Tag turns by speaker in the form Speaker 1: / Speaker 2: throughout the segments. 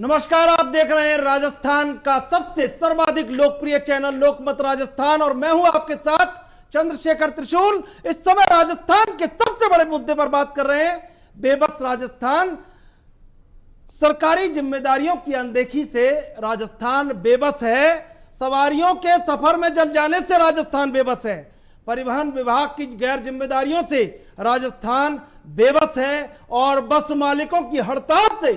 Speaker 1: नमस्कार, आप देख रहे हैं राजस्थान का सबसे सर्वाधिक लोकप्रिय चैनल लोकमत राजस्थान और मैं हूं आपके साथ चंद्रशेखर त्रिशूल। इस समय राजस्थान के सबसे बड़े मुद्दे पर बात कर रहे हैं। बेबस राजस्थान, सरकारी जिम्मेदारियों की अनदेखी से राजस्थान बेबस है। सवारियों के सफर में जल जाने से राजस्थान बेबस है। परिवहन विभाग की गैर जिम्मेदारियों से राजस्थान बेबस है और बस मालिकों की हड़ताल से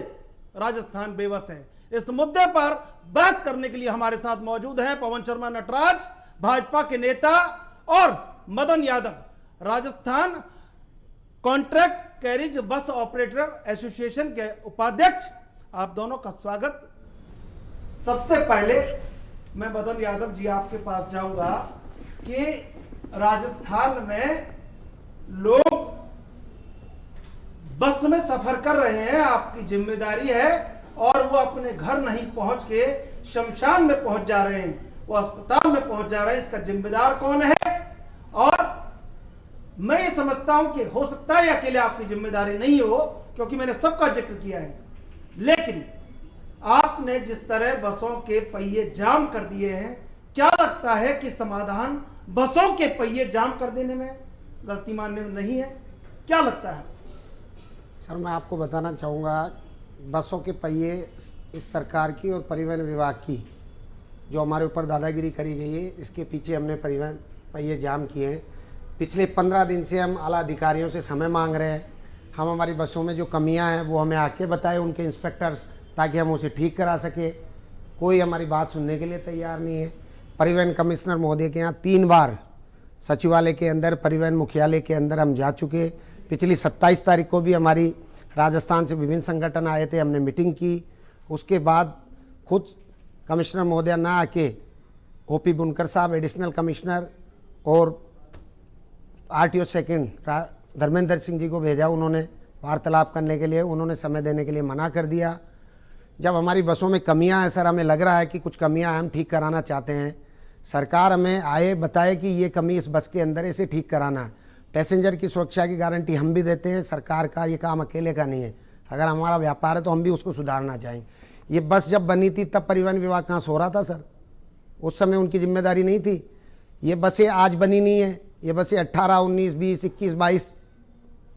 Speaker 1: राजस्थान बेबस है। इस मुद्दे पर बहस करने के लिए हमारे साथ मौजूद हैं पवन शर्मा नटराज, भाजपा के नेता, और Madan Yadav, Rajasthan contract carriage bus operator association के उपाध्यक्ष। आप दोनों का स्वागत। सबसे पहले मैं मदन यादव जी आपके पास जाऊंगा कि राजस्थान में लोग बस में सफर कर रहे हैं, आपकी जिम्मेदारी है, और वो अपने घर नहीं पहुंच के शमशान में पहुंच जा रहे हैं, वो अस्पताल में पहुंच जा रहे हैं। इसका जिम्मेदार कौन है? और मैं ये समझता हूं कि हो सकता है अकेले आपकी जिम्मेदारी नहीं हो, क्योंकि मैंने सबका जिक्र किया है, लेकिन आपने जिस तरह बसों के पहिए जाम कर दिए हैं, क्या लगता है कि समाधान बसों के पहिए जाम कर देने में, गलती मानने में नहीं है? क्या लगता है?
Speaker 2: सर, मैं आपको बताना चाहूँगा, बसों के पहिए इस सरकार की और परिवहन विभाग की जो हमारे ऊपर दादागिरी करी गई है, इसके पीछे हमने परिवहन पहिए जाम किए हैं। पिछले 15 दिन से हम आला अधिकारियों से समय मांग रहे हैं। हम हमारी बसों में जो कमियां हैं वो हमें आके बताएं उनके इंस्पेक्टर्स, ताकि हम उसे ठीक करा सके। कोई हमारी बात सुनने के लिए तैयार नहीं है। परिवहन कमिश्नर महोदय के यहाँ 3 बार सचिवालय के अंदर, परिवहन मुख्यालय के अंदर हम जा चुके। पिछली 27 तारीख को भी हमारी राजस्थान से विभिन्न संगठन आए थे, हमने मीटिंग की। उसके बाद खुद कमिश्नर महोदय ना आके ओपी बुनकर साहब, एडिशनल कमिश्नर, और आरटीओ सेकंड धर्मेंद्र सिंह जी को भेजा उन्होंने वार्तालाप करने के लिए। उन्होंने समय देने के लिए मना कर दिया। जब हमारी बसों में कमियां हैं सर, हमें लग रहा है कि कुछ कमियां हम ठीक कराना चाहते हैं, सरकार हमें आए बताए कि ये कमी इस बस के अंदर, इसे ठीक कराना है। पैसेंजर की सुरक्षा की गारंटी हम भी देते हैं, सरकार का ये काम अकेले का नहीं है। अगर हमारा व्यापार है तो हम भी उसको सुधारना चाहेंगे। ये बस जब बनी थी तब परिवहन विभाग कहाँ सो रहा था सर? उस समय उनकी जिम्मेदारी नहीं थी। ये बसें आज बनी नहीं है, ये बसें 18, 19, 20, 21, 22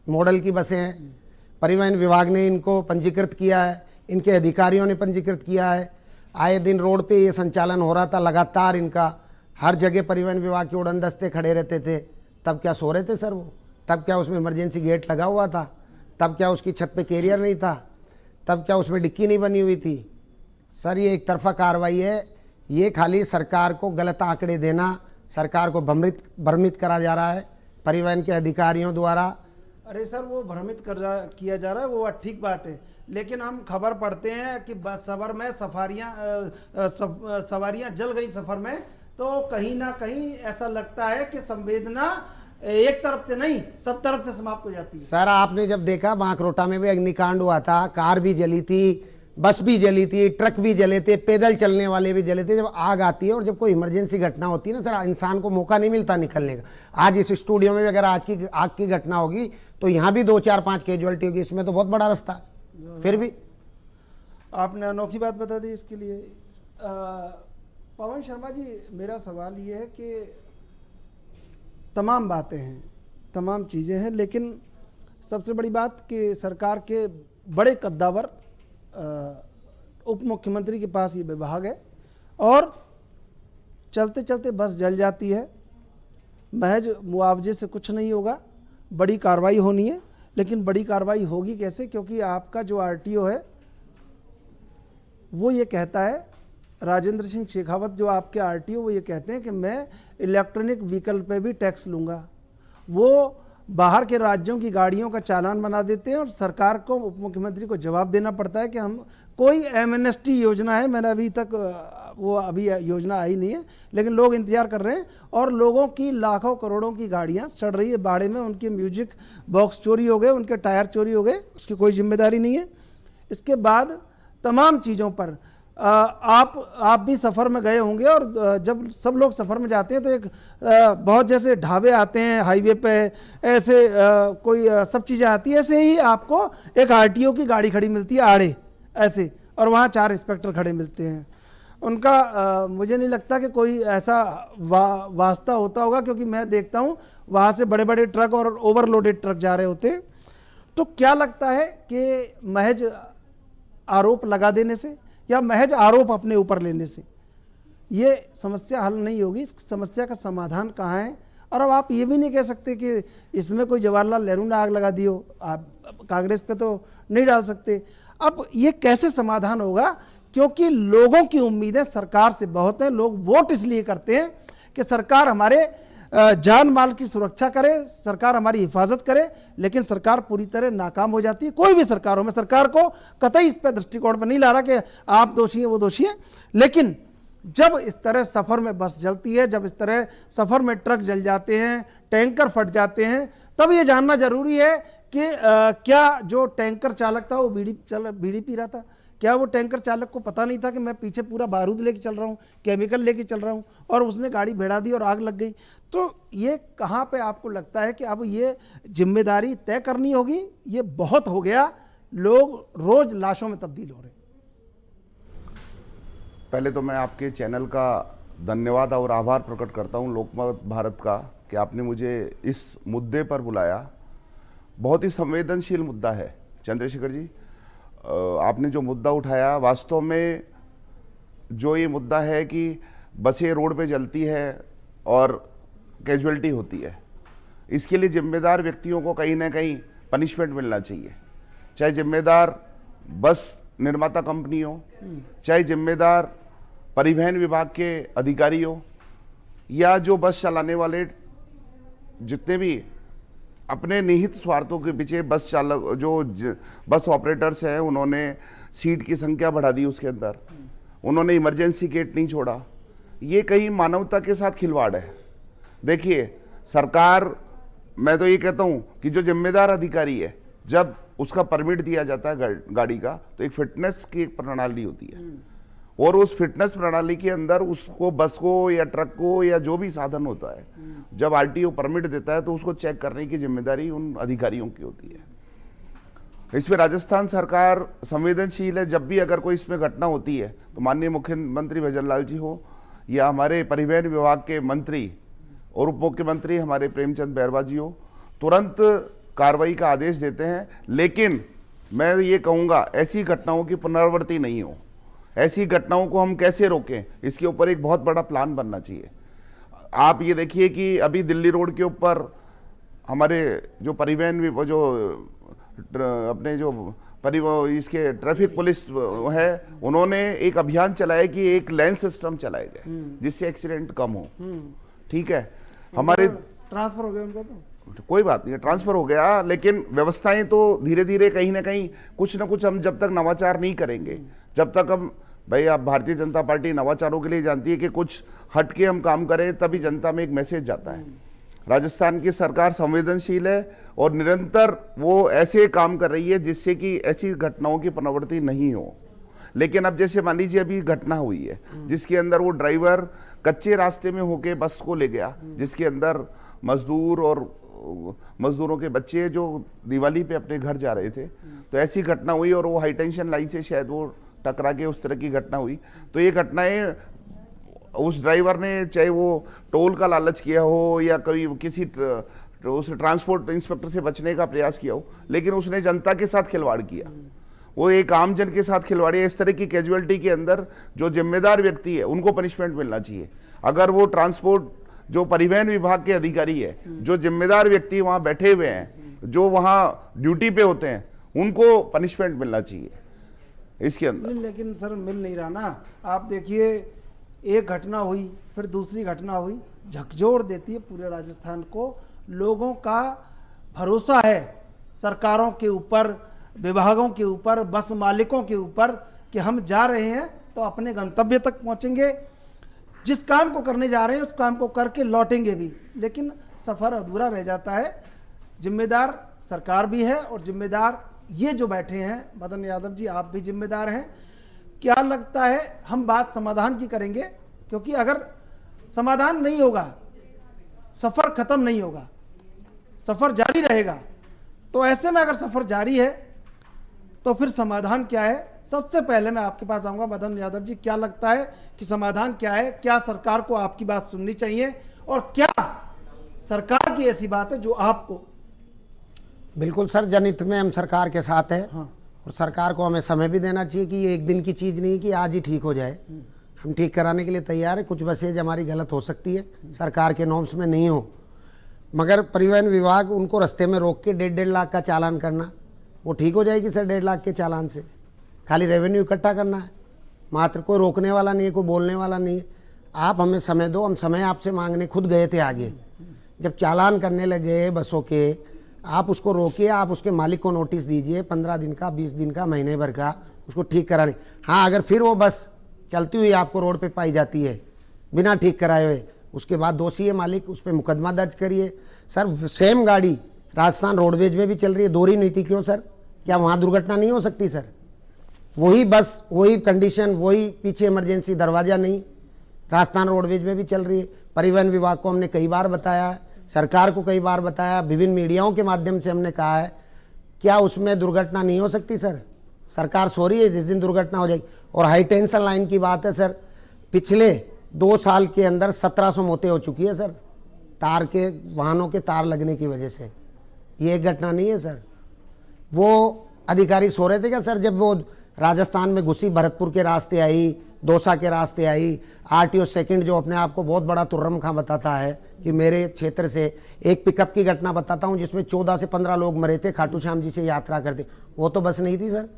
Speaker 2: मॉडल की बसें हैं। परिवहन विभाग ने इनको पंजीकृत किया है, इनके अधिकारियों ने पंजीकृत किया है। आए दिन रोड पे ये संचालन हो रहा था लगातार इनका। हर जगह परिवहन विभाग के उड़न दस्ते खड़े रहते थे। तब क्या सो रहे थे सर वो? तब क्या उसमें इमरजेंसी गेट लगा हुआ था? तब क्या उसकी छत पे कैरियर नहीं था? तब क्या उसमें डिक्की नहीं बनी हुई थी? सर, ये एक तरफा कार्रवाई है। ये खाली सरकार को गलत आंकड़े देना, सरकार को भ्रमित करा जा रहा है परिवहन के अधिकारियों द्वारा।
Speaker 1: अरे सर, वो भ्रमित किया जा रहा है, वो ठीक बात है, लेकिन हम खबर पढ़ते हैं कि सफर में सवारियां जल गई सफर में, तो कहीं ना कहीं ऐसा लगता है कि संवेदना एक तरफ से नहीं, सब तरफ से समाप्त हो जाती है।
Speaker 2: सर, आपने जब देखा बांकरोटा में भी अग्निकांड हुआ था, कार भी जली थी, बस भी जली थी, ट्रक भी जले थे, पैदल चलने वाले भी जले थे। जब आग आती है और जब कोई इमरजेंसी घटना होती है ना सर, इंसान को मौका नहीं मिलता निकलने का। आज इस स्टूडियो में भी अगर आज की आग की घटना होगी तो यहाँ भी 2, 4, 5 कैजुअलिटी होगी। इसमें तो बहुत बड़ा रास्ता, फिर भी
Speaker 1: आपने अनोखी बात बता दी इसके लिए। पवन शर्मा जी, मेरा सवाल ये है कि तमाम बातें हैं, तमाम चीज़ें हैं, लेकिन सबसे बड़ी बात कि सरकार के बड़े कद्दावर उप मुख्यमंत्री के पास ये विभाग है और चलते चलते बस जल जाती है। महज मुआवजे से कुछ नहीं होगा, बड़ी कार्रवाई होनी है। लेकिन बड़ी कार्रवाई होगी कैसे? क्योंकि आपका जो आरटीओ है वो ये कहता है, राजेंद्र सिंह शेखावत जो आपके आरटीओ, वो ये कहते हैं कि मैं इलेक्ट्रॉनिक व्हीकल पे भी टैक्स लूँगा। वो बाहर के राज्यों की गाड़ियों का चालान बना देते हैं और सरकार को, उप मुख्यमंत्री को जवाब देना पड़ता है कि हम, कोई एमएनएसटी योजना है, मैंने अभी तक वो अभी योजना आई नहीं है, लेकिन लोग इंतजार कर रहे हैं। और लोगों की लाखों करोड़ों की गाड़ियां सड़ रही है बाड़े में, उनके म्यूजिक बॉक्स चोरी हो गए, उनके टायर चोरी हो गए, उसकी कोई जिम्मेदारी नहीं है। इसके बाद तमाम चीज़ों पर आप भी सफ़र में गए होंगे, और जब सब लोग सफ़र में जाते हैं तो एक बहुत जैसे ढाबे आते हैं हाईवे पे, ऐसे कोई सब चीज़ें आती है, ऐसे ही आपको एक आरटीओ की गाड़ी खड़ी मिलती है आड़े ऐसे, और वहाँ 4 इंस्पेक्टर खड़े मिलते हैं। उनका मुझे नहीं लगता कि कोई ऐसा वास्ता होता होगा, क्योंकि मैं देखता हूँ वहाँ से बड़े बड़े ट्रक और ओवरलोडेड ट्रक जा रहे होते। तो क्या लगता है कि महज आरोप लगा देने से या महज आरोप अपने ऊपर लेने से ये समस्या हल नहीं होगी? इस समस्या का समाधान कहाँ है? और अब आप ये भी नहीं कह सकते कि इसमें कोई जवाहरलाल नेहरू ने आग लगा दी हो, आप कांग्रेस पे तो नहीं डाल सकते। अब ये कैसे समाधान होगा? क्योंकि लोगों की उम्मीदें सरकार से बहुत हैं। लोग वोट इसलिए करते हैं कि सरकार हमारे जान माल की सुरक्षा करे, सरकार हमारी हिफाजत करे, लेकिन सरकार पूरी तरह नाकाम हो जाती है। कोई भी सरकार हो, मैं सरकार को कतई इस पर दृष्टिकोण पर नहीं ला रहा कि आप दोषी हैं वो दोषी हैं, लेकिन जब इस तरह सफ़र में बस जलती है, जब इस तरह सफ़र में ट्रक जल जाते हैं, टैंकर फट जाते हैं, तब ये जानना जरूरी है कि क्या जो टैंकर चालक था वो बीड़ी पी रहा था? क्या वो टैंकर चालक को पता नहीं था कि मैं पीछे पूरा बारूद लेके चल रहा हूँ, केमिकल लेके चल रहा हूँ, और उसने गाड़ी भिड़ा दी और आग लग गई? तो ये कहाँ पे आपको लगता है कि अब ये जिम्मेदारी तय करनी होगी? ये बहुत हो गया, लोग रोज लाशों में तब्दील हो रहे हैं।
Speaker 3: पहले तो मैं आपके चैनल का धन्यवाद और आभार प्रकट करता हूं, लोकमत भारत का, कि आपने मुझे इस मुद्दे पर बुलाया। बहुत ही संवेदनशील मुद्दा है चंद्रशेखर जी। आपने जो मुद्दा उठाया, वास्तव में जो ये मुद्दा है कि बसें रोड पे जलती है और कैजुअलिटी होती है, इसके लिए जिम्मेदार व्यक्तियों को कहीं ना कहीं पनिशमेंट मिलना चाहिए। चाहे जिम्मेदार बस निर्माता कंपनी हो, चाहे जिम्मेदार परिवहन विभाग के अधिकारी हो, या जो बस चलाने वाले जितने भी अपने निहित स्वार्थों के पीछे बस चालक, जो बस ऑपरेटर्स हैं, उन्होंने सीट की संख्या बढ़ा दी, उसके अंदर उन्होंने इमरजेंसी गेट नहीं छोड़ा। ये कहीं मानवता के साथ खिलवाड़ है। देखिए सरकार, मैं तो ये कहता हूँ कि जो जिम्मेदार अधिकारी है, जब उसका परमिट दिया जाता है गाड़ी का, तो एक फिटनेस की एक प्रणाली होती है, और उस फिटनेस प्रणाली के अंदर उसको, बस को या ट्रक को या जो भी साधन होता है, जब आरटीओ परमिट देता है तो उसको चेक करने की जिम्मेदारी उन अधिकारियों की होती है। इसमें राजस्थान सरकार संवेदनशील है। जब भी अगर कोई इसमें घटना होती है तो माननीय मुख्यमंत्री भजन लाल जी हो या हमारे परिवहन विभाग के मंत्री और उप मुख्यमंत्री हमारे प्रेमचंद बैरवा जी हो, तुरंत कार्रवाई का आदेश देते हैं। लेकिन मैं ये कहूँगा, ऐसी घटनाओं की पुनरावृत्ति नहीं हो। ऐसी घटनाओं को हम कैसे रोकें, इसके ऊपर एक बहुत बड़ा प्लान बनना चाहिए। आप ये देखिए कि अभी दिल्ली रोड के ऊपर हमारे जो परिवहन, जो अपने जो इसके ट्रैफिक पुलिस है, उन्होंने एक अभियान चलाया कि एक लेन सिस्टम चलाया गया जिससे एक्सीडेंट कम हो। ठीक है, हमारे
Speaker 1: ट्रांसफर हो गया उनका, तो
Speaker 3: कोई बात नहीं, ट्रांसफर हो गया, लेकिन व्यवस्थाएं तो धीरे धीरे कहीं ना कहीं कुछ ना कुछ, हम जब तक नवाचार नहीं करेंगे, जब तक हम, भाई आप भारतीय जनता पार्टी नवाचारों के लिए जानती है कि कुछ हट के हम काम करें, तभी जनता में एक मैसेज जाता है। राजस्थान की सरकार संवेदनशील है और निरंतर वो ऐसे काम कर रही है जिससे कि ऐसी घटनाओं की पुनरावृत्ति नहीं हो। लेकिन अब जैसे मान लीजिए अभी घटना हुई है जिसके अंदर वो ड्राइवर कच्चे रास्ते में होके बस को ले गया, जिसके अंदर मजदूर और मजदूरों के बच्चे जो दिवाली पे अपने घर जा रहे थे, तो ऐसी घटना हुई और वो हाई टेंशन लाइन से शायद वो टकरा के उस तरह की घटना हुई। तो ये घटनाएं उस ड्राइवर ने, चाहे वो टोल का लालच किया हो या कभी किसी उस ट्रांसपोर्ट इंस्पेक्टर से बचने का प्रयास किया हो, लेकिन उसने जनता के साथ खिलवाड़ किया, वो एक आम जन के साथ खिलवाड़ है। इस तरह की कैजुअलिटी के अंदर जो जिम्मेदार व्यक्ति है उनको पनिशमेंट मिलना चाहिए। अगर वो ट्रांसपोर्ट, जो परिवहन विभाग के अधिकारी है, जो जिम्मेदार व्यक्ति वहां बैठे हुए हैं, जो वहां ड्यूटी पे होते हैं, उनको पनिशमेंट मिलना चाहिए इसके अंदर।
Speaker 1: लेकिन सर मिल नहीं रहा ना। आप देखिए, एक घटना हुई, फिर दूसरी घटना हुई, झकझोर देती है पूरे राजस्थान को। लोगों का भरोसा है सरकारों के ऊपर, विभागों के ऊपर, बस मालिकों के ऊपर कि हम जा रहे हैं तो अपने गंतव्य तक पहुंचेंगे, जिस काम को करने जा रहे हैं उस काम को करके लौटेंगे भी। लेकिन सफ़र अधूरा रह जाता है। जिम्मेदार सरकार भी है और जिम्मेदार ये जो बैठे हैं, मदन यादव जी आप भी जिम्मेदार हैं। क्या लगता है, हम बात समाधान की करेंगे, क्योंकि अगर समाधान नहीं होगा, सफ़र ख़त्म नहीं होगा, सफ़र जारी रहेगा। तो ऐसे में अगर सफ़र जारी है तो फिर समाधान क्या है? सबसे पहले मैं आपके पास आऊंगा मदन यादव जी, क्या लगता है कि समाधान क्या है? क्या सरकार को आपकी बात सुननी चाहिए और क्या सरकार की ऐसी बात है जो आपको?
Speaker 2: बिल्कुल सर, जनहित में हम सरकार के साथ है।
Speaker 1: हाँ।
Speaker 2: और सरकार को हमें समय भी देना चाहिए कि ये एक दिन की चीज़ नहीं है कि आज ही ठीक हो जाए। हम ठीक कराने के लिए तैयार है। कुछ बसेज हमारी गलत हो सकती है, सरकार के नॉर्म्स में नहीं हो, मगर परिवहन विभाग उनको रास्ते में रोक के 1.5 लाख का चालान करना, वो ठीक हो जाएगी सर। 1.5 लाख के चालान से खाली रेवेन्यू इकट्ठा करना है, मात्र कोई रोकने वाला नहीं है, कोई बोलने वाला नहीं है। आप हमें समय दो, हम समय आपसे मांगने खुद गए थे आगे। जब चालान करने लगे बसों के, आप उसको रोकिए, आप उसके मालिक को नोटिस दीजिए 15 दिन का, 20 दिन का, महीने भर का, उसको ठीक कराने। हाँ, अगर फिर वो बस चलती हुई आपको रोड पे पाई जाती है बिना ठीक कराए हुए, उसके बाद दोषी है मालिक, उस पर मुकदमा दर्ज करिए। सर सेम गाड़ी राजस्थान रोडवेज में भी चल रही है, दोहरी नीति क्यों सर? क्या वहाँ दुर्घटना नहीं हो सकती सर? वही बस, वही कंडीशन, वही पीछे इमरजेंसी दरवाज़ा नहीं, राजस्थान रोडवेज में भी चल रही है। परिवहन विभाग को हमने कई बार बताया, सरकार को कई बार बताया, विभिन्न मीडियाओं के माध्यम से हमने कहा है, क्या उसमें दुर्घटना नहीं हो सकती सर? सरकार सो रही है जिस दिन दुर्घटना हो जाएगी। और हाई टेंशन लाइन की बात है सर, पिछले 2 साल के अंदर 1700 मौतें हो चुकी है सर, तार के, वाहनों के तार लगने की वजह से। ये एक घटना नहीं है सर। वो अधिकारी सो रहे थे क्या सर जब वो राजस्थान में घुसी, भरतपुर के रास्ते आई, दौसा के रास्ते आई? आरटीओ सेकंड जो अपने आप को बहुत बड़ा तुर्रम खां बताता है कि मेरे क्षेत्र से एक पिकअप की घटना बताता हूं जिसमें 14 से 15 लोग मरे थे, खाटू श्याम जी से यात्रा करते। वो तो बस नहीं थी सर,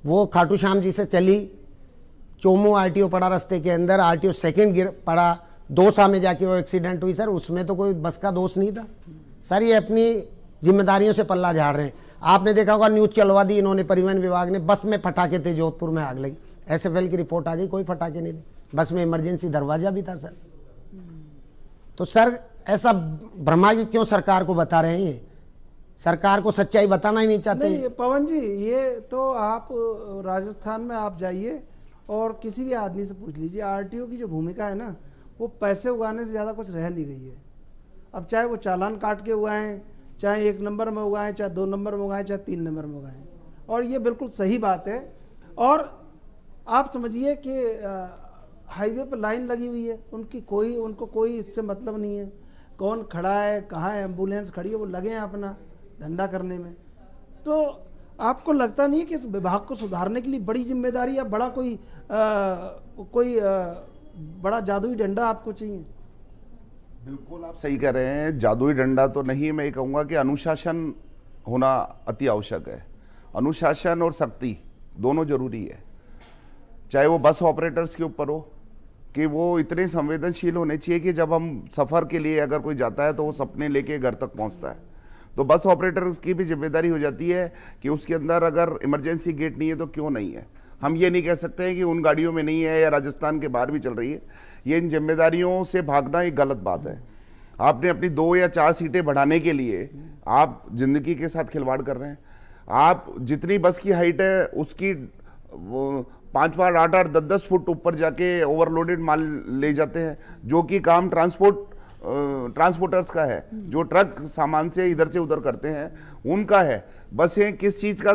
Speaker 2: वो खाटू श्याम जी से चली, चोमू आरटीओ पड़ा रास्ते के अंदर, आरटीओ सेकंड गिर पड़ा, दौसा में जाके वो एक्सीडेंट हुई सर। उसमें तो कोई बस का दोष नहीं था सर। ये अपनी जिम्मेदारियों से पल्ला झाड़ रहे हैं। आपने देखा होगा न्यूज़ चलवा दी इन्होंने, परिवहन विभाग ने, बस में फटाके थे, जोधपुर में आग लगी, एसएफएल की रिपोर्ट आ गई, कोई फटाके नहीं थे, बस में इमरजेंसी दरवाजा भी था सर। तो सर ऐसा भ्रमा क्यों सरकार को बता रहे हैं? ये सरकार को सच्चाई बताना ही नहीं चाहते।
Speaker 1: नहीं पवन जी, ये तो आप राजस्थान में आप जाइए और किसी भी आदमी से पूछ लीजिए, आरटीओ की जो भूमिका है ना, वो पैसे उगाने से ज़्यादा कुछ रह नहीं गई है। अब चाहे वो चालान काट के उगाएं, चाहे 1 नंबर में उगाएं, चाहे 2 नंबर में उगाएं, चाहे 3 नंबर में उगाएं, और ये बिल्कुल सही बात है। और आप समझिए कि हाईवे पर लाइन लगी हुई है, उनको कोई इससे मतलब नहीं है कौन खड़ा है, कहाँ एम्बुलेंस खड़ी है, वो लगे हैं अपना धंधा करने में। तो आपको लगता नहीं है कि इस विभाग को सुधारने के लिए बड़ी जिम्मेदारी या बड़ा कोई बड़ा जादुई डंडा आपको चाहिए?
Speaker 3: बिल्कुल आप सही कह रहे हैं, जादुई डंडा तो नहीं। मैं ये कहूँगा कि अनुशासन होना अति आवश्यक है। अनुशासन और सख्ती दोनों जरूरी है। चाहे वो बस ऑपरेटर्स के ऊपर हो कि वो इतने संवेदनशील होने चाहिए कि जब हम सफ़र के लिए अगर कोई जाता है तो वो सपने लेके घर तक पहुंचता है। तो बस ऑपरेटर की भी जिम्मेदारी हो जाती है कि उसके अंदर अगर इमरजेंसी गेट नहीं है तो क्यों नहीं है। हम ये नहीं कह सकते हैं कि उन गाड़ियों में नहीं है या राजस्थान के बाहर भी चल रही है। ये इन जिम्मेदारियों से भागना एक गलत बात है। आपने अपनी 2 या 4 सीटें बढ़ाने के लिए आप जिंदगी के साथ खिलवाड़ कर रहे हैं। आप जितनी बस की हाइट है उसकी 5-5, 8-8, 10-10 फुट ऊपर जाके ओवरलोडेड माल ले जाते हैं, जो कि काम ट्रांसपोर्टर्स का है, जो ट्रक सामान से इधर से उधर करते हैं उनका है। बसें किस चीज़ का,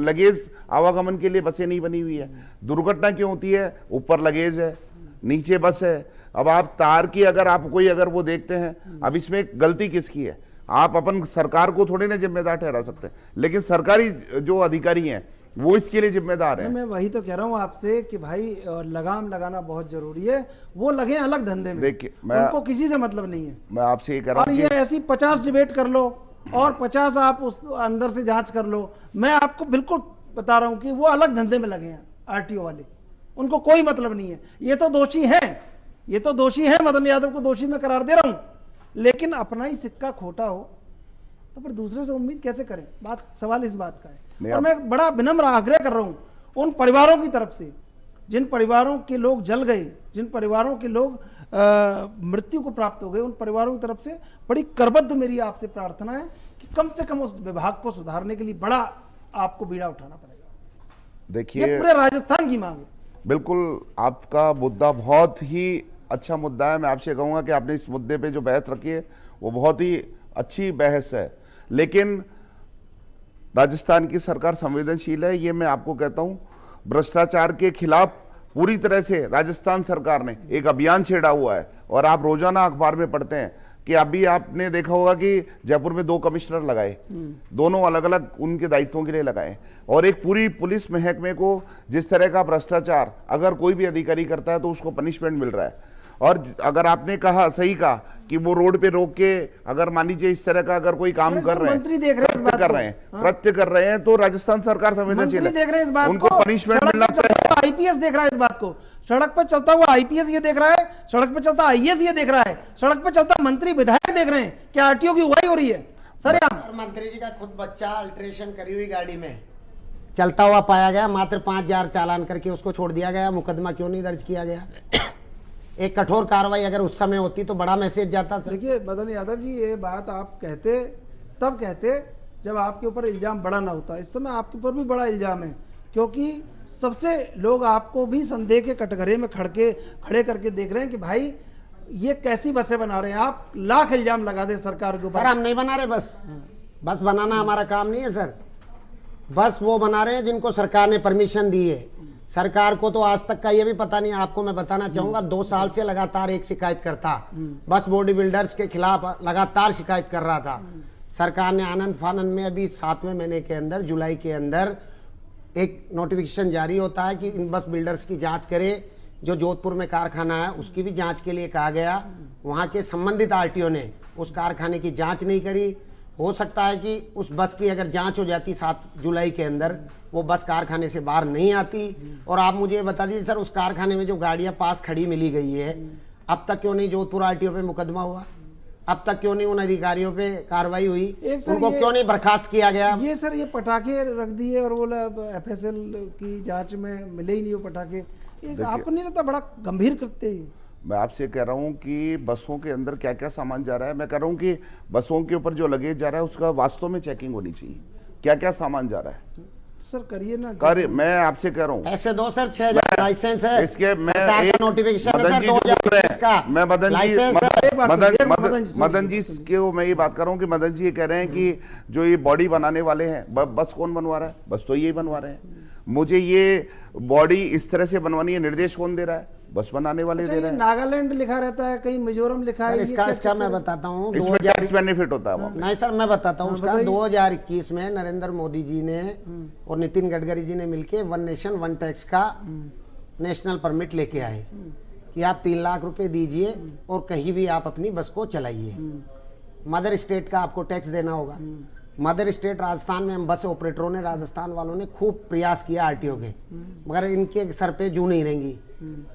Speaker 3: लगेज आवागमन के लिए बसें नहीं बनी हुई है। दुर्घटना क्यों होती है? ऊपर लगेज है, नीचे बस है। अब आप तार की अगर वो देखते हैं, अब इसमें गलती किसकी है? आप अपन सरकार को थोड़ी ना जिम्मेदार ठहरा सकते हैं, लेकिन सरकारी जो अधिकारी हैं वो इसके लिए जिम्मेदार है।
Speaker 1: मैं वही तो कह रहा हूँ आपसे कि भाई लगाम लगाना बहुत जरूरी है। वो लगे अलग धंधे में,
Speaker 3: देखिए
Speaker 1: उनको किसी से मतलब नहीं है।
Speaker 3: मैं आपसे ये कह रहा हूँ,
Speaker 1: और ये ऐसी 50 डिबेट कर लो और 50 आप उस अंदर से जांच कर लो, मैं आपको बिल्कुल बता रहा हूँ कि वो अलग धंधे में लगे हैं आरटीओ वाले, उनको कोई मतलब नहीं है। ये तो दोषी है, मदन यादव को दोषी मैं करार दे रहा हूँ, लेकिन अपना ही सिक्का खोटा हो तो फिर दूसरे से उम्मीद कैसे करें? सवाल इस बात का है। और मैं बड़ा विनम्र आग्रह कर रहा हूं उन परिवारों की तरफ से जिन परिवारों के लोग जल गए, जिन परिवारों के लोग मृत्यु को प्राप्त हो गए, उन परिवारों की तरफ से बड़ी करबद्ध मेरी आपसे प्रार्थना है कि कम से कम उस विभाग को सुधारने के लिए बड़ा आपको बीड़ा उठाना पड़ेगा।
Speaker 3: देखिए,
Speaker 1: ये पूरे राजस्थान की मांग है।
Speaker 3: बिल्कुल आपका मुद्दा बहुत ही अच्छा मुद्दा है। मैं आपसे कहूँगा कि आपने इस मुद्दे पे जो बहस रखी है वो बहुत ही अच्छी बहस है, लेकिन राजस्थान की सरकार संवेदनशील है, ये मैं आपको कहता हूँ। भ्रष्टाचार के खिलाफ पूरी तरह से राजस्थान सरकार ने एक अभियान छेड़ा हुआ है। और आप रोजाना अखबार में पढ़ते हैं कि अभी आपने देखा होगा कि जयपुर में 2 कमिश्नर लगाए, दोनों अलग अलग उनके दायित्वों के लिए लगाए। और एक पूरी पुलिस महकमे को जिस तरह का भ्रष्टाचार अगर कोई भी अधिकारी करता है तो उसको पनिशमेंट मिल रहा है। और अगर आपने कहा, सही कहा कि वो रोड पे रोक के अगर मान लीजिए इस तरह का अगर कोई काम कर रहे हैं,
Speaker 1: मंत्री देख रहे हैं इस बात को,
Speaker 3: कृत्य कर रहे हैं, तो राजस्थान सरकार संवेदनशील
Speaker 1: मंत्री देख रहे हैं इस बात
Speaker 3: उनको
Speaker 1: को,
Speaker 3: पनिशमेंट मिलना चाहिए।
Speaker 1: आईपीएस देख रहा है इस बात को, सड़क पर चलता हुआ आईपीएस ये देख रहा है, सड़क पर चलता आईएएस ये देख रहा है, सड़क पर चलता मंत्री विधायक देख रहे हैं कि आरटीओ की उगाही हो रही है। सर
Speaker 2: मंत्री जी का खुद बच्चा अल्ट्रेशन करी हुई गाड़ी में चलता हुआ पाया गया, मात्र 5,000 चालान करके उसको छोड़ दिया गया। मुकदमा क्यों नहीं दर्ज किया गया? एक कठोर कार्रवाई अगर उस समय होती तो बड़ा मैसेज जाता। सर
Speaker 1: देखिए मदन यादव जी, ये बात आप तब कहते जब आपके ऊपर इल्जाम बड़ा ना होता। इस समय आपके ऊपर भी बड़ा इल्जाम है, क्योंकि सबसे लोग आपको भी संदेह के कटघरे में खड़े करके देख रहे हैं कि भाई ये कैसी बसें बना रहे हैं। आप लाख इल्जाम लगा दे सरकार के ऊपर।
Speaker 2: सर हम नहीं बना रहे बस बनाना हमारा काम नहीं है सर। बस वो बना रहे हैं जिनको सरकार ने परमिशन दी है। सरकार को तो आज तक का ये भी पता नहीं। आपको मैं बताना चाहूंगा, 2 साल से लगातार एक शिकायत करता, बस बॉडी बिल्डर्स के खिलाफ लगातार शिकायत कर रहा था। सरकार ने आनंद फानंद में अभी 7वें महीने के अंदर, जुलाई के अंदर एक नोटिफिकेशन जारी होता है कि इन बस बिल्डर्स की जांच करे। जो जोधपुर में कारखाना है उसकी भी जांच के लिए कहा गया। वहाँ के संबंधित आरटीओ ने उस कारखाने की जांच नहीं करी। हो सकता है कि उस बस की अगर जांच हो जाती 7 जुलाई के अंदर, वो बस कारखाने से बाहर नहीं आती। और आप मुझे बता दीजिए सर, उस कारखाने में जो गाड़ियां पास खड़ी मिली गई है, अब तक क्यों नहीं जोधपुर आरटीओ पे मुकदमा हुआ? अब तक क्यों नहीं उन अधिकारियों पे कार्रवाई हुई? उनको क्यों नहीं बर्खास्त किया गया?
Speaker 1: ये सर ये पटाखे रख दिए और बोला एफएसएल की जांच में मिले ही नहीं वो पटाखे। आपको नहीं लगता बड़ा गंभीर कृत्य है?
Speaker 3: मैं आपसे कह रहा हूं कि बसों के अंदर क्या क्या सामान जा रहा है। मैं कह रहा हूं कि बसों के ऊपर जो लगेज जा रहा है उसका वास्तव में चेकिंग होनी चाहिए, क्या क्या सामान जा रहा है।
Speaker 1: सर करिए ना।
Speaker 3: मैं आपसे कह रहा हूं,
Speaker 2: ऐसे दो सर 6,000 लाइसेंस है
Speaker 3: इसके मैं
Speaker 2: एक नोटिफिकेशन है सर 2020 का।
Speaker 3: मैं मदन जी के मैं ये बात कर रहा हूँ कि मदन जी ये कह रहे हैं कि जो ये बॉडी बनाने वाले हैं, बस कौन बनवा रहा है? बस तो यही बनवा रहे हैं। मुझे ये बॉडी इस तरह से बनवानी है, निर्देश कौन दे रहा है? बस बनाने वाले दे रहे हैं।
Speaker 1: नागालैंड लिखा रहता है, कहीं मिजोरम लिखा है।
Speaker 2: इसका मैं बताता हूँ,
Speaker 3: इसमें टैक्स बेनिफिट होता है।
Speaker 2: नहीं सर मैं बताता हूँ उसका। 2021 में नरेंद्र मोदी जी ने और नितिन गडकरी जी ने मिलके 1 नेशन 1 टैक्स का नेशनल परमिट लेके आए कि आप 3 लाख रुपए दीजिए और कहीं भी आप अपनी बस को चलाइए। मदर स्टेट का आपको टैक्स देना होगा। मदर स्टेट राजस्थान में हम बस ऑपरेटरों ने, राजस्थान वालों ने खूब प्रयास किया आरटीओ के, मगर इनके सर पे जू नहीं रहेंगी।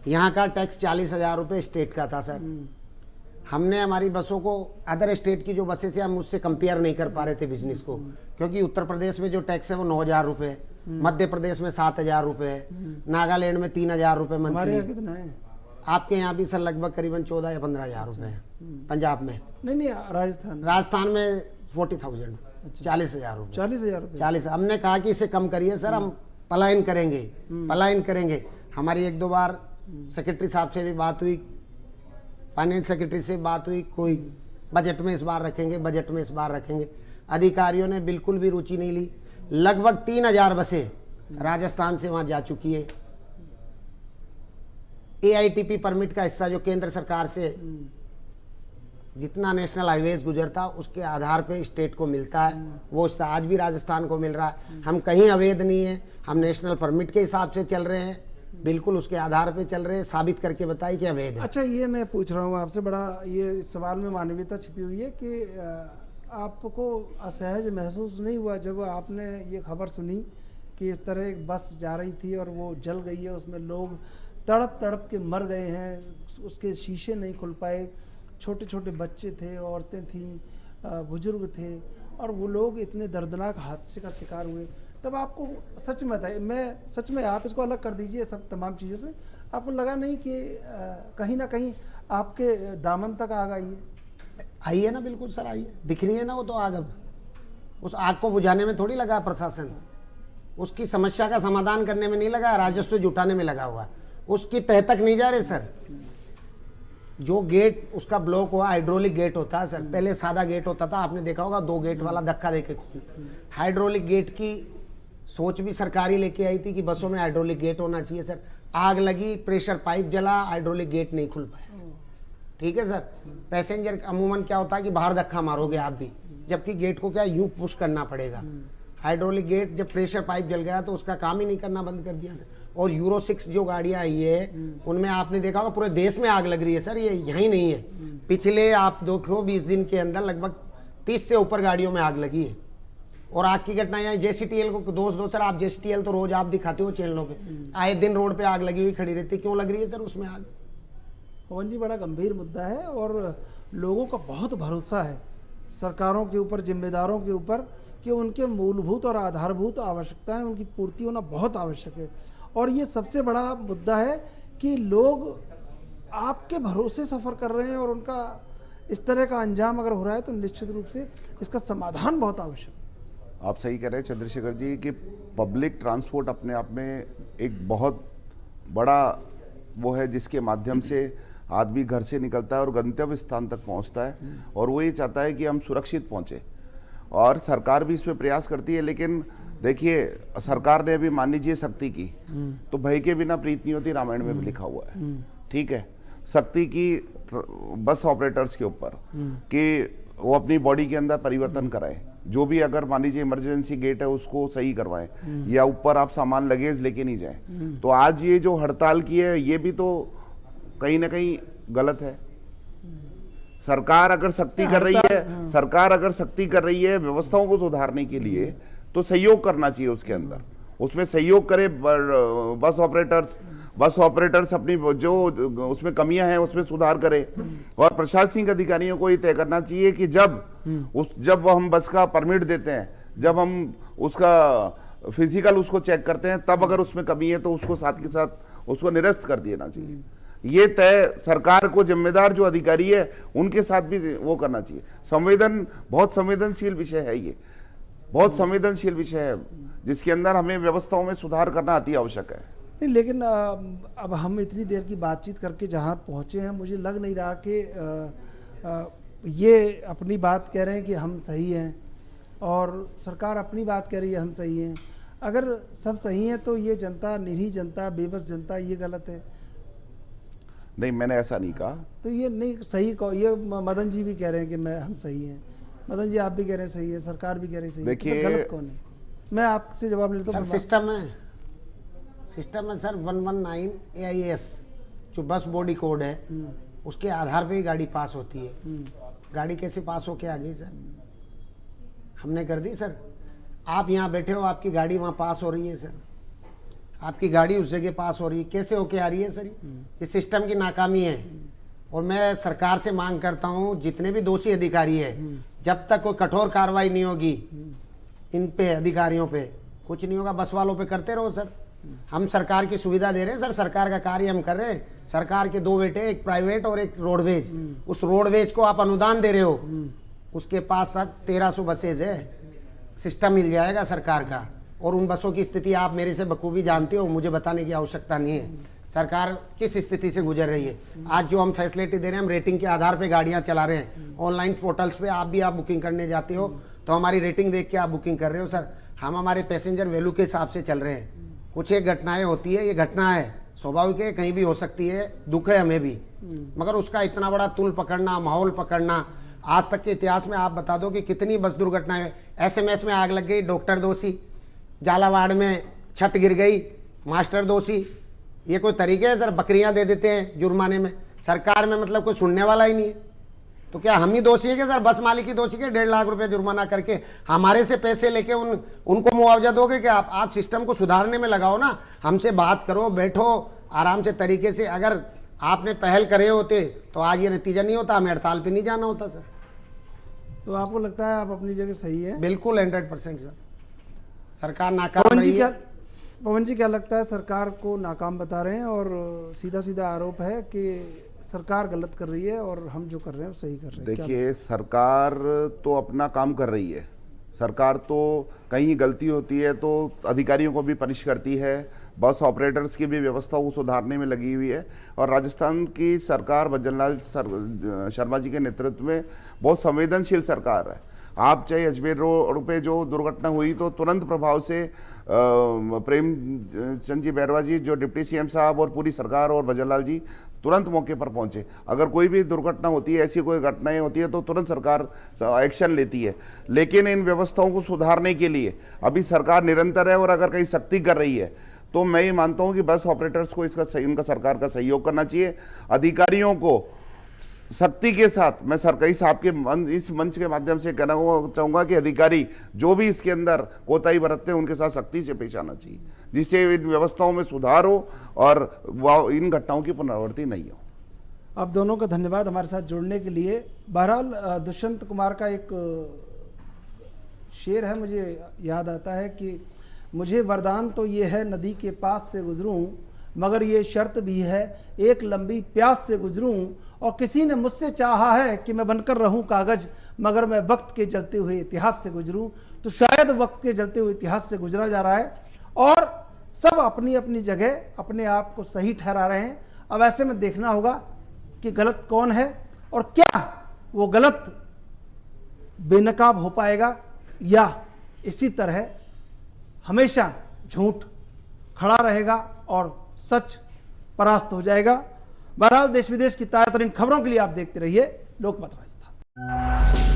Speaker 2: यहाँ का टैक्स 40,000 रुपये स्टेट का था सर। हमने हमारी बसों को अदर स्टेट की जो बसें से हम उससे कंपेयर नहीं कर पा रहे थे बिजनेस को, क्योंकि उत्तर प्रदेश में जो टैक्स है वो 9,000 रुपये, मध्य प्रदेश में 7,000 रुपये, नागालैंड में 3,000 रुपये मंथली।
Speaker 1: कितना है
Speaker 2: आपके यहाँ भी सर? लगभग करीबन 14 या 15,000 रुपये है। पंजाब में
Speaker 1: नहीं,
Speaker 2: राजस्थान में 40,000, 40,000 रुपये।
Speaker 1: 40,000 रुपये
Speaker 2: 40। हमने कहा कि इसे कम करिए सर, हम पलायन करेंगे। हमारी 1-2 बार सेक्रेटरी साहब से भी बात हुई, फाइनेंस सेक्रेटरी से बात हुई, कोई बजट में इस बार रखेंगे। अधिकारियों ने बिल्कुल भी रुचि नहीं ली। लगभग 3,000 बसें राजस्थान से वहां जा चुकी है। AITP परमिट का हिस्सा जो केंद्र सरकार से जितना नेशनल हाईवेज गुजरता उसके आधार पे स्टेट को मिलता है, वो हिस्सा आज भी राजस्थान को मिल रहा है। हम कहीं अवैध नहीं है, हम नेशनल परमिट के हिसाब से चल रहे हैं, बिल्कुल उसके आधार पे चल रहे हैं। साबित करके बताइए कि अवैध है।
Speaker 1: अच्छा, ये मैं पूछ रहा हूँ आपसे, बड़ा ये सवाल में मानवीयता छिपी हुई है कि आपको असहज महसूस नहीं हुआ जब आपने ये खबर सुनी कि इस तरह एक बस जा रही थी और वो जल गई है, उसमें लोग तड़प तड़प के मर गए हैं, उसके शीशे नहीं खुल पाए, छोटे छोटे बच्चे थे, औरतें थीं, बुजुर्ग थे, और वो लोग इतने दर्दनाक हादसे का शिकार हुए। तब आपको सच में था, मैं सच में, आप इसको अलग कर दीजिए सब तमाम चीज़ों से, आपको लगा नहीं कि कहीं ना कहीं आपके दामन तक आग आई है?
Speaker 2: आई है ना, बिल्कुल सर आई है। दिख रही है ना वो तो आग। अब उस आग को बुझाने में थोड़ी लगा प्रशासन, उसकी समस्या का समाधान करने में नहीं लगा, राजस्व जुटाने में लगा हुआ। उसकी तह तक नहीं जा रहे सर। जो गेट उसका ब्लॉक हुआ, हाइड्रोलिक गेट होता है सर। पहले सादा गेट होता था, आपने देखा होगा 2 गेट वाला धक्का देके खोल। हाइड्रोलिक गेट की सोच भी सरकारी लेके आई थी कि बसों में हाइड्रोलिक गेट होना चाहिए सर। आग लगी, प्रेशर पाइप जला, हाइड्रोलिक गेट नहीं खुल पाया सर। ठीक है सर। पैसेंजर अमूमन क्या होता है कि बाहर धक्का मारोगे आप भी, जबकि गेट को क्या यूं पुश करना पड़ेगा। हाइड्रोलिक गेट जब प्रेशर पाइप जल गया तो उसका काम ही नहीं करना बंद कर दिया सर। और यूरो 6 जो गाड़ियां आई है उनमें आपने देखा होगा पूरे देश में आग लग रही है सर, ये यहीं नहीं है। पिछले आप देखो 20 दिन के अंदर लगभग 30 से ऊपर गाड़ियों में आग लगी है। और आग की घटना यहाँ JCTL को दोष दो सर, आप JCTL तो रोज आप दिखाते हो चैनलों पे, आए दिन रोड पे आग लगी हुई खड़ी रहती, क्यों लग रही है सर उसमें आग?
Speaker 1: पवन जी, बड़ा गंभीर मुद्दा है और लोगों का बहुत भरोसा है सरकारों के ऊपर, जिम्मेदारों के ऊपर, कि उनके मूलभूत और आधारभूत आवश्यकताएं उनकी पूर्ति होना बहुत आवश्यक है। और ये सबसे बड़ा मुद्दा है कि लोग आपके भरोसे सफ़र कर रहे हैं और उनका इस तरह का अंजाम अगर हो रहा है तो निश्चित रूप से इसका समाधान बहुत आवश्यक है।
Speaker 3: आप सही कह रहे हैं चंद्रशेखर जी कि पब्लिक ट्रांसपोर्ट अपने आप में एक बहुत बड़ा वो है जिसके माध्यम से आदमी घर से निकलता है और गंतव्य स्थान तक पहुंचता है, और वो ये चाहता है कि हम सुरक्षित पहुंचे। और सरकार भी इसमें प्रयास करती है, लेकिन देखिए सरकार ने अभी मान लीजिए शक्ति की, तो भय के बिना प्रीत नहीं होती, रामायण में भी लिखा हुआ है। ठीक है, शक्ति की बस ऑपरेटर्स के ऊपर कि वो अपनी बॉडी के अंदर परिवर्तन कराएं, जो भी अगर मान लीजिए इमरजेंसी गेट है उसको सही करवाएं, या ऊपर आप सामान लगेज लेके नहीं जाएं। तो आज ये जो हड़ताल की है ये भी तो कहीं ना कहीं गलत है। सरकार अगर सख्ती कर रही है, सरकार अगर सख्ती कर रही है व्यवस्थाओं को सुधारने के लिए, तो सहयोग करना चाहिए उसके अंदर, उसमें सहयोग करे बस ऑपरेटर्स अपनी जो उसमें कमियां हैं उसमें सुधार करें। और प्रशासनिक अधिकारियों को ये तय करना चाहिए कि जब हम बस का परमिट देते हैं, जब हम उसका फिजिकल उसको चेक करते हैं, तब अगर उसमें कमी है तो उसको साथ के साथ उसको निरस्त कर देना चाहिए। ये तय सरकार को, जिम्मेदार जो अधिकारी है उनके साथ भी वो करना चाहिए। बहुत संवेदनशील विषय है, ये बहुत संवेदनशील विषय है जिसके अंदर हमें व्यवस्थाओं में सुधार करना अति आवश्यक है।
Speaker 1: नहीं, लेकिन अब हम इतनी देर की बातचीत करके जहाँ पहुँचे हैं, मुझे लग नहीं रहा कि ये अपनी बात कह रहे हैं कि हम सही हैं और सरकार अपनी बात कह रही है हम सही हैं। अगर सब सही हैं तो ये जनता, निरीह जनता, बेबस जनता, ये गलत है।
Speaker 3: नहीं, मैंने ऐसा नहीं कहा।
Speaker 1: तो ये नहीं सही कहो, ये मदन जी भी कह रहे हैं कि हम सही हैं, मदन जी आप भी कह रहे हैं सही है, सरकार भी कह रही है सही है।
Speaker 3: देखिए,
Speaker 1: तो गलत कौन है? मैं आपसे जवाब लेता हूँ।
Speaker 2: सिस्टम है सर 119 AIS जो बस बॉडी कोड है, उसके आधार पे ही गाड़ी पास होती है। गाड़ी कैसे पास होके आ गई सर? हमने कर दी सर। आप यहाँ बैठे हो, आपकी गाड़ी वहाँ पास हो रही है सर, आपकी गाड़ी उस जगह पास हो रही है, कैसे होके आ रही है सर? ये सिस्टम की नाकामी है। और मैं सरकार से मांग करता हूँ, जितने भी दोषी अधिकारी है, जब तक कोई कठोर कार्रवाई नहीं होगी इन पे, अधिकारियों पे, कुछ नहीं होगा। बस वालों पे करते रहो सर। हम सरकार की सुविधा दे रहे हैं सर, सरकार का कार्य हम कर रहे हैं। सरकार के 2 बेटे, एक प्राइवेट और एक रोडवेज, उस रोडवेज को आप अनुदान दे रहे हो, उसके पास सब 1300 बसेज है। सिस्टम मिल जाएगा सरकार का, और उन बसों की स्थिति आप मेरे से बखूबी जानते हो, मुझे बताने की आवश्यकता नहीं है। सरकार किस स्थिति से गुजर रही है। आज जो हम फैसिलिटी दे रहे हैं, हम रेटिंग के आधार पे गाड़ियां चला रहे हैं। ऑनलाइन पोर्टल्स पे आप बुकिंग करने जाते हो तो हमारी रेटिंग देख के आप बुकिंग कर रहे हो सर। हम हमारे पैसेंजर वैल्यू के हिसाब से चल रहे हैं। कुछ एक घटनाएं होती है, ये घटना है, स्वाभाविक है, कहीं भी हो सकती है, दुख है हमें भी, मगर उसका इतना बड़ा तुल पकड़ना, माहौल पकड़ना, आज तक के इतिहास में आप बता दो कि कितनी बस दुर्घटनाएं। SMS में आग लग गई, डॉक्टर दोषी, झालावाड़ में छत गिर गई, मास्टर दोषी। ये कोई तरीके है सर? बकरियां दे देते हैं जुर्माने में, सरकार में मतलब कोई सुनने वाला ही नहीं है। तो क्या हम ही दोषी है कि सर बस मालिक ही दोषी के 1.5 लाख रुपए जुर्माना करके हमारे से पैसे लेके उनको मुआवजा दोगे? कि आप सिस्टम को सुधारने में लगाओ ना, हमसे बात करो, बैठो आराम से तरीके से। अगर आपने पहल करे होते तो आज ये नतीजा नहीं होता, हमें हड़ताल पे नहीं जाना होता सर।
Speaker 1: तो आपको लगता है आप अपनी जगह सही है?
Speaker 2: बिल्कुल 100% सर। सरकार नाकाम रही है।
Speaker 1: पवन जी क्या लगता है, सरकार को नाकाम बता रहे हैं और सीधा सीधा आरोप है कि सरकार गलत कर रही है और हम जो कर रहे हैं वो सही कर रहे हैं?
Speaker 3: देखिए, सरकार तो अपना काम कर रही है। सरकार तो कहीं गलती होती है तो अधिकारियों को भी पनिश करती है, बस ऑपरेटर्स की भी व्यवस्था को सुधारने में लगी हुई है। और राजस्थान की सरकार भजन लाल शर्मा जी के नेतृत्व में बहुत संवेदनशील सरकार है। आप चाहे अजमेर रोड पे जो दुर्घटना हुई तो तुरंत प्रभाव से प्रेम चंद जी बैरवा जी जो डिप्टी सीएम साहब और पूरी सरकार और भजनलाल जी तुरंत मौके पर पहुंचे। अगर कोई भी दुर्घटना होती है, ऐसी कोई घटनाएं होती है तो तुरंत सरकार एक्शन लेती है। लेकिन इन व्यवस्थाओं को सुधारने के लिए अभी सरकार निरंतर है और अगर कहीं सख्ती कर रही है तो मैं ये मानता हूं कि बस ऑपरेटर्स को इनका सरकार का सहयोग करना चाहिए। अधिकारियों को सख्ती के साथ मैं सरकारी साहब के इस मंच के माध्यम से कहना चाहूंगा कि अधिकारी जो भी इसके अंदर कोताही बरतते हैं उनके साथ सख्ती से पेश आना चाहिए, जिससे इन व्यवस्थाओं में सुधार हो और इन घटनाओं की पुनरावृत्ति नहीं हो।
Speaker 1: आप दोनों का धन्यवाद हमारे साथ जुड़ने के लिए। बहरहाल दुष्यंत कुमार का एक शेर है, मुझे याद आता है कि मुझे वरदान तो ये है नदी के पास से गुजरूं, मगर ये शर्त भी है एक लंबी प्यास से गुजरूं, और किसी ने मुझसे चाहा है कि मैं बनकर रहूं कागज, मगर मैं वक्त के जलते हुए इतिहास से गुजरूं। तो शायद वक्त के जलते हुए इतिहास से गुजरा जा रहा है और सब अपनी अपनी जगह अपने आप को सही ठहरा रहे हैं। अब ऐसे में देखना होगा कि गलत कौन है और क्या वो गलत बेनकाब हो पाएगा या इसी तरह हमेशा झूठ खड़ा रहेगा और सच परास्त हो जाएगा। बहरहाल देश विदेश की ताजा तरीन खबरों के लिए आप देखते रहिए लोकमत राजस्थान।